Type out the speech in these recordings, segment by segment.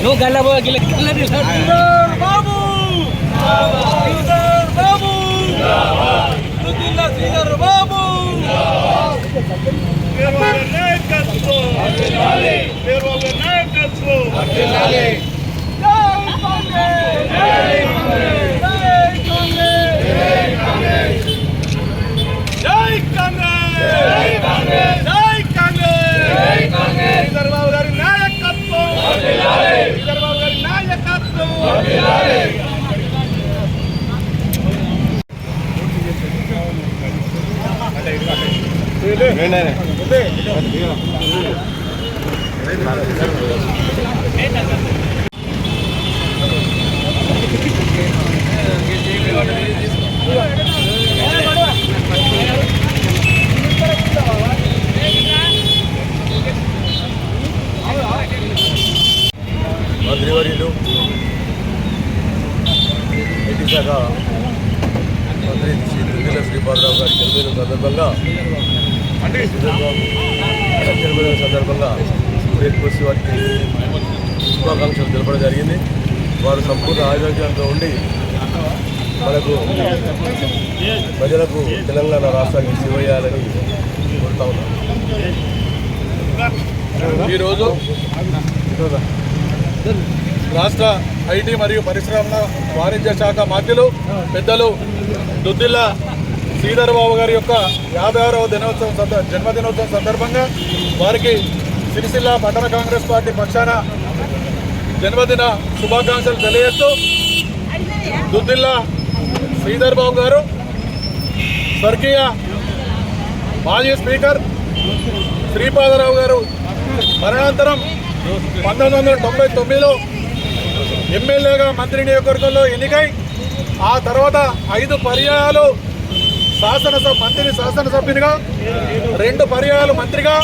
నువ్వు గల్లబో గిల్ల బాబు బాబు శ్రీధర్ బాబు మంత్రివర్యులు ఐటీ శాఖ మంత్రి శ్రీ దుద్దిల శ్రీపాదరావు గారి జన్మదిన సందర్భంగా సురేష్ బస్సు వారికి శుభాకాంక్షలు తెలపడం జరిగింది. వారు సంపూర్ణ ఆరోగ్యంతో ఉండి మనకు ప్రజలకు తెలంగాణ రాష్ట్రానికి సేవ చేయాలని కోరుతా ఉన్నాం. ఈరోజు రాష్ట్ర ఐటీ మరియు పరిశ్రమల వాణిజ్య శాఖ మంత్రులు పెద్దలు దుద్దిల్ల శ్రీధర్ బాబు గారి యొక్క 56వ జన్మదినోత్సవం సందర్భంగా వారికి సిరిసిల్ల పట్టణ కాంగ్రెస్ పార్టీ పక్షాన జన్మదిన శుభాకాంక్షలు తెలియజేస్తూ దుద్దిల్ల శ్రీధర్ బాబు గారు స్వర్గీయ మాజీ స్పీకర్ శ్రీపాదరావు గారు మరణాంతరం 1999లో ఎమ్మెల్యేగా మంత్రి నియోజకవర్గంలో ఎన్నికై ఆ తర్వాత 5 పర్యాయాలు శాసనసభ్యునిగా 2 పర్యాయాలు మంత్రిగా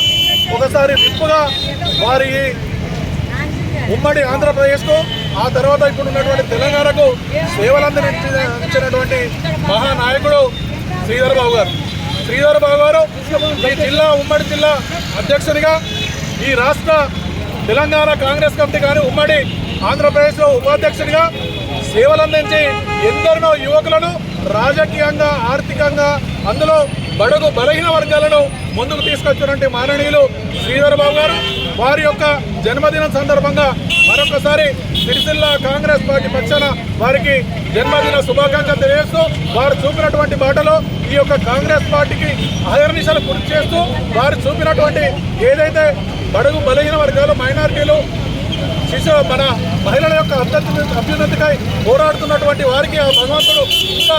ఒకసారి విప్పుగా వారి ఉమ్మడి ఆంధ్రప్రదేశ్కు ఆ తర్వాత ఇప్పుడు ఉన్నటువంటి తెలంగాణకు సేవలందించినటువంటి మహానాయకుడు శ్రీధర్ బాబు గారు. శ్రీధర్ బాబు గారు ఈ జిల్లా ఉమ్మడి జిల్లా అధ్యక్షునిగా ఈ రాష్ట్ర తెలంగాణ కాంగ్రెస్ కమిటీ కానీ ఉమ్మడి ఆంధ్రప్రదేశ్లో ఉపాధ్యక్షునిగా సేవలందించి ఎందరినో యువకులను రాజకీయంగా ఆర్థికంగా అందులో బడుగు బలహీన వర్గాలను ముందుకు తీసుకొచ్చినటువంటి మాననీయులు శ్రీధర్ బాబు గారు. వారి యొక్క జన్మదినం సందర్భంగా మరొకసారి సిరిసిల్ల కాంగ్రెస్ పార్టీ పక్షాన వారికి జన్మదిన శుభాకాంక్షలు తెలియజేస్తూ వారు చూపినటువంటి బాటలో ఈ యొక్క కాంగ్రెస్ పార్టీకి అహర్నిశలు కృషి చేస్తూ వారు చూపినటువంటి ఏదైతే బడుగు బలహీన వర్గాలు మైనారిటీలు మన మహిళల యొక్క అభ్యున్నతికై పోరాడుతున్నటువంటి వారికి ఆ భగవంతుడు ఇంకా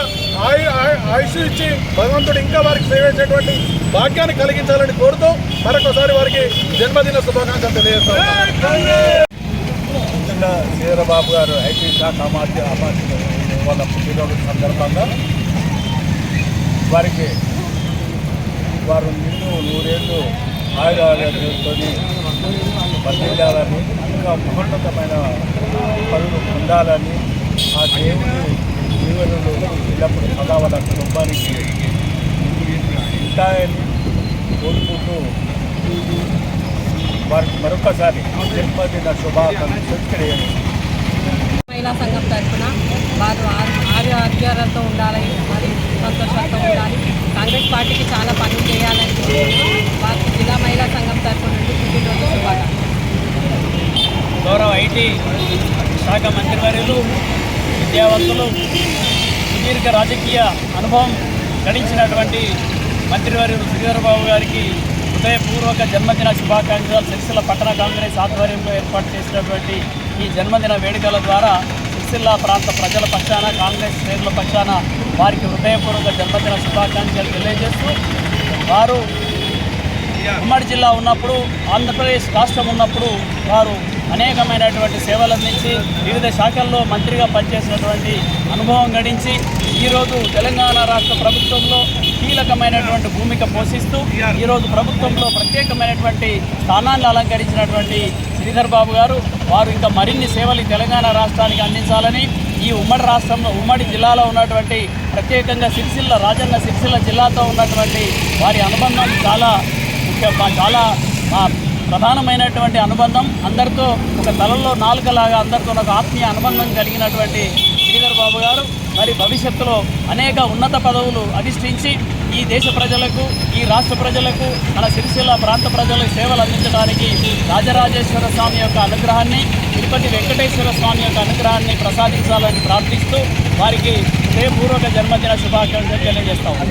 ఆయుష్ ఇచ్చి భగవంతుడు ఇంకా వారికి సేవ చేసేటువంటి భాగ్యాన్ని కలిగించాలని కోరుతూ మరొకసారి వారికి జన్మదిన శుభాకాంక్షలు తెలియజేస్తాం. శ్రీధర్ బాబు గారు ఐటీ శాఖ వాళ్ళ పుట్టినరోజు సందర్భంగా వారికి వారు నూరేళ్ళు ఆయుధాలతో వర్ధిల్లాలని ఇంకా మహోన్నతమైన పనులు పొందాలని ఆ దేవుని జీవనలు ఎల్లప్పుడు సదా వాళ్ళ కుటుంబానికి ఉంటాయని కోరుకుంటూ వారికి మరొకసారి జన్మదిన శుభాకాంక్షలు తెలియజేయండి. మహిళా సంఘం తరఫున వారు ఆరోగ్యాలతో ఉండాలని మరి సంతోషంతో ఉండాలి, కాంగ్రెస్ పార్టీకి చాలా పనులు చేయాలని వారికి జిల్లా మహిళా సంఘం తరఫు నుండి పుట్టినరోజు శుభాకాంక్షలు. గౌరవ ఐటీ శాఖ మంత్రివర్యులు విద్యావంతులు సుదీర్ఘ రాజకీయ అనుభవం గడించినటువంటి మంత్రివర్యులు శ్రీధర్ బాబు గారికి హృదయపూర్వక జన్మదిన శుభాకాంక్షలు. సిరిసిల్ల పట్టణ కాంగ్రెస్ ఆధ్వర్యంలో ఏర్పాటు చేసినటువంటి ఈ జన్మదిన వేడుకల ద్వారా సిరిసిల్ల ప్రాంత ప్రజల పక్షాన కాంగ్రెస్ శ్రేణుల పక్షాన వారికి హృదయపూర్వక జన్మదిన శుభాకాంక్షలు తెలియజేస్తూ వారు ఉమ్మడి జిల్లా ఉన్నప్పుడు ఆంధ్రప్రదేశ్ రాష్ట్రం ఉన్నప్పుడు వారు అనేకమైనటువంటి సేవలు అందించి వివిధ శాఖల్లో మంత్రిగా పనిచేసినటువంటి అనుభవం గడించి ఈరోజు తెలంగాణ రాష్ట్ర ప్రభుత్వంలో కీలకమైనటువంటి భూమిక పోషిస్తూ ఈరోజు ప్రభుత్వంలో ప్రత్యేకమైనటువంటి స్థానాన్ని అలంకరించినటువంటి శ్రీధర్ బాబు గారు వారు ఇంకా మరిన్ని సేవలు తెలంగాణ రాష్ట్రానికి అందించాలని ఈ ఉమ్మడి రాష్ట్రంలో ఉమ్మడి జిల్లాలో ఉన్నటువంటి ప్రత్యేకంగా రాజన్న సిరిసిల్ల జిల్లాతో ఉన్నటువంటి వారి అనుబంధం చాలా ప్రధానమైనటువంటి అనుబంధం, అందరితో ఒక తలలో నాలుకలాగా అందరితో ఒక ఆత్మీయ అనుబంధం కలిగినటువంటి శ్రీధర్ బాబు గారు మరి భవిష్యత్తులో అనేక ఉన్నత పదవులు అధిష్ఠించి ఈ దేశ ప్రజలకు, ఈ రాష్ట్ర ప్రజలకు, మన సిరిసిల్ల ప్రాంత ప్రజలకు సేవలు అందించడానికి రాజరాజేశ్వర స్వామి యొక్క అనుగ్రహాన్ని, తిరుపతి వెంకటేశ్వర స్వామి యొక్క అనుగ్రహాన్ని ప్రసాదించాలని ప్రార్థిస్తూ వారికి హృదయపూర్వక జన్మదిన శుభాకాంక్షలు తెలియజేస్తాం.